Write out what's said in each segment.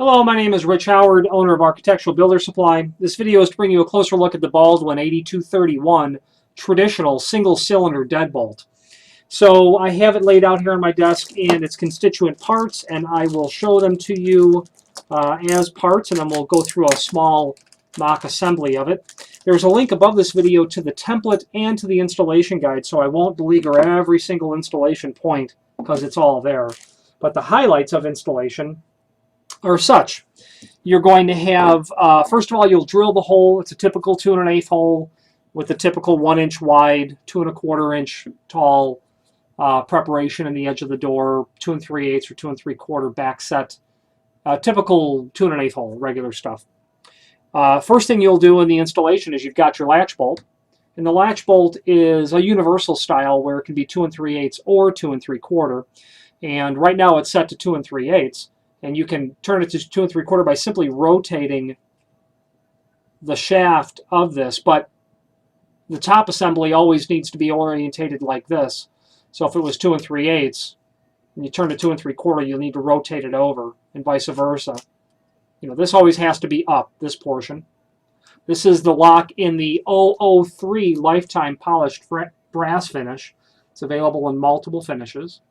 Hello, my name is Rich Howard, owner of Architectural Builder Supply. This video is to bring you a closer look at the Baldwin 8231 traditional single-cylinder deadbolt. So I have it laid out here on my desk in its constituent parts, and I will show them to you as parts, and then we'll go through a small mock assembly of it. There's a link above this video to the template and to the installation guide, so I won't beleaguer every single installation point because it's all there. But the highlights of installation are such. You're going to have, first of all, you'll drill the hole. It's a typical 2 1/8 hole with the typical 1 inch wide, 2 1/4 inch tall preparation in the edge of the door, 2 3/8 or 2 3/4 back set. Typical 2 1/8 hole, regular stuff. First thing you'll do in the installation is you've got your latch bolt. And the latch bolt is a universal style where it can be 2 3/8 or 2 3/4. And right now it's set to 2 3/8. And you can turn it to 2 3/4 by simply rotating the shaft of this. But the top assembly always needs to be orientated like this. So if it was 2 3/8 and you turn it 2 3/4, you'll need to rotate it over, and vice versa. You know, this always has to be up, this portion. This is the lock in the 003 lifetime polished brass finish. It's available in multiple finishes.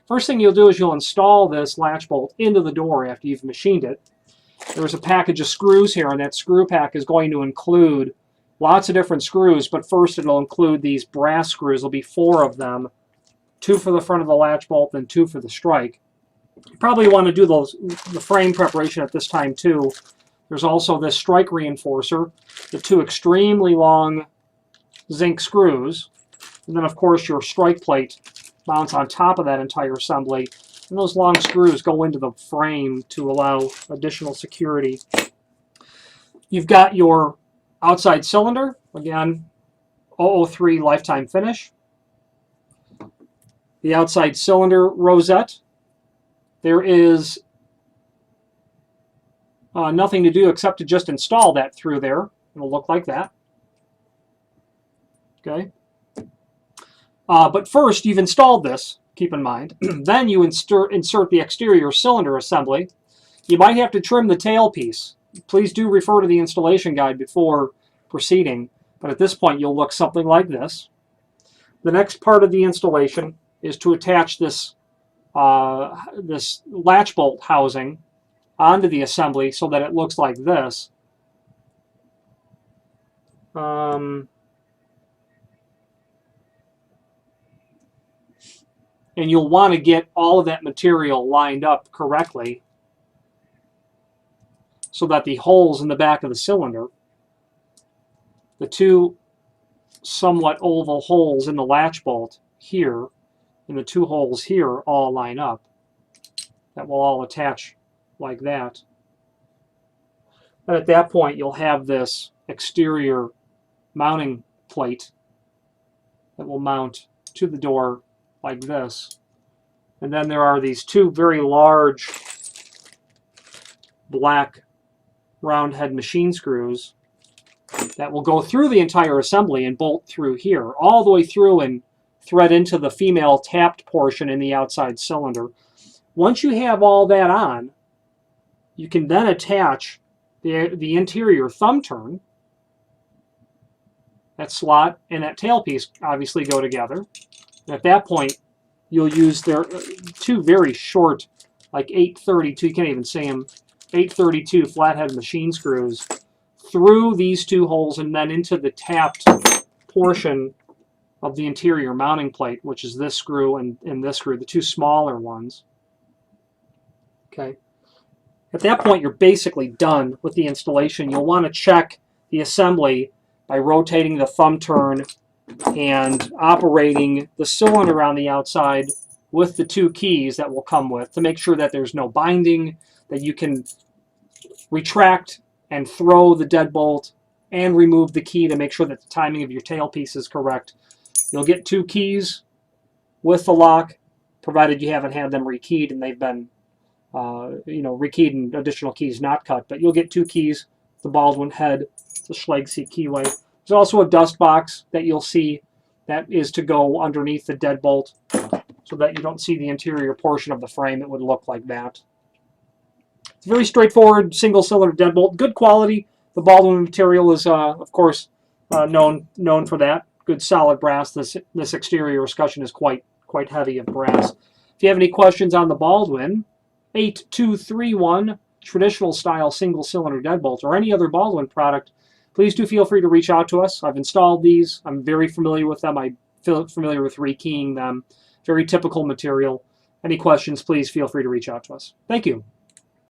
First thing you'll do is you'll install this latch bolt into the door after you've machined it. There's a package of screws here, and that screw pack is going to include lots of different screws, but first it'll include these brass screws. There'll be 4 of them, 2 for the front of the latch bolt and 2 for the strike. You probably want to do the frame preparation at this time too. There's also this strike reinforcer, the 2 extremely long zinc screws, and then of course your strike plate mounts on top of that entire assembly, and those long screws go into the frame to allow additional security. You've got your outside cylinder, again 003 lifetime finish. The outside cylinder rosette. There is nothing to do except to just install that through there. It'll look like that. Okay. But first, you've installed this, keep in mind. Then you insert the exterior cylinder assembly. You might have to trim the tail piece. Please do refer to the installation guide before proceeding. But at this point, you'll look something like this. The next part of the installation is to attach this, this latch bolt housing onto the assembly so that it looks like this. And you'll want to get all of that material lined up correctly so that the holes in the back of the cylinder, the 2 somewhat oval holes in the latch bolt here, and the 2 holes here all line up. That will all attach like that. And at that point, you'll have this exterior mounting plate that will mount to the door like this. And then there are these 2 very large black round head machine screws that will go through the entire assembly and bolt through here, all the way through and thread into the female tapped portion in the outside cylinder. Once you have all that on, you can then attach the interior thumb turn. That slot and that tailpiece obviously go together. And at that point, you'll use their 2 very short, like 832, you can't even see them, 832 flathead machine screws through these 2 holes and then into the tapped portion of the interior mounting plate, which is this screw and this screw, the 2 smaller ones. Okay. At that point, you're basically done with the installation. You'll want to check the assembly by rotating the thumb turn and operating the cylinder on the outside with the 2 keys that will come with to make sure that there's no binding, that you can retract and throw the deadbolt and remove the key to make sure that the timing of your tailpiece is correct. You'll get 2 keys with the lock, provided you haven't had them rekeyed and they've been rekeyed and additional keys not cut. But you'll get 2 keys, the Baldwin head, the Schlage keyway. There's also a dust box that you'll see that is to go underneath the deadbolt so that you don't see the interior portion of the frame. It would look like that. It's a very straightforward single-cylinder deadbolt. Good quality. The Baldwin material is, of course, known for that. Good solid brass. This exterior escutcheon is quite heavy of brass. If you have any questions on the Baldwin 8231 traditional style single-cylinder deadbolt or any other Baldwin product, please do feel free to reach out to us. I've installed these. I'm very familiar with them. I'm familiar with rekeying them. Very typical material. Any questions, please feel free to reach out to us. Thank you.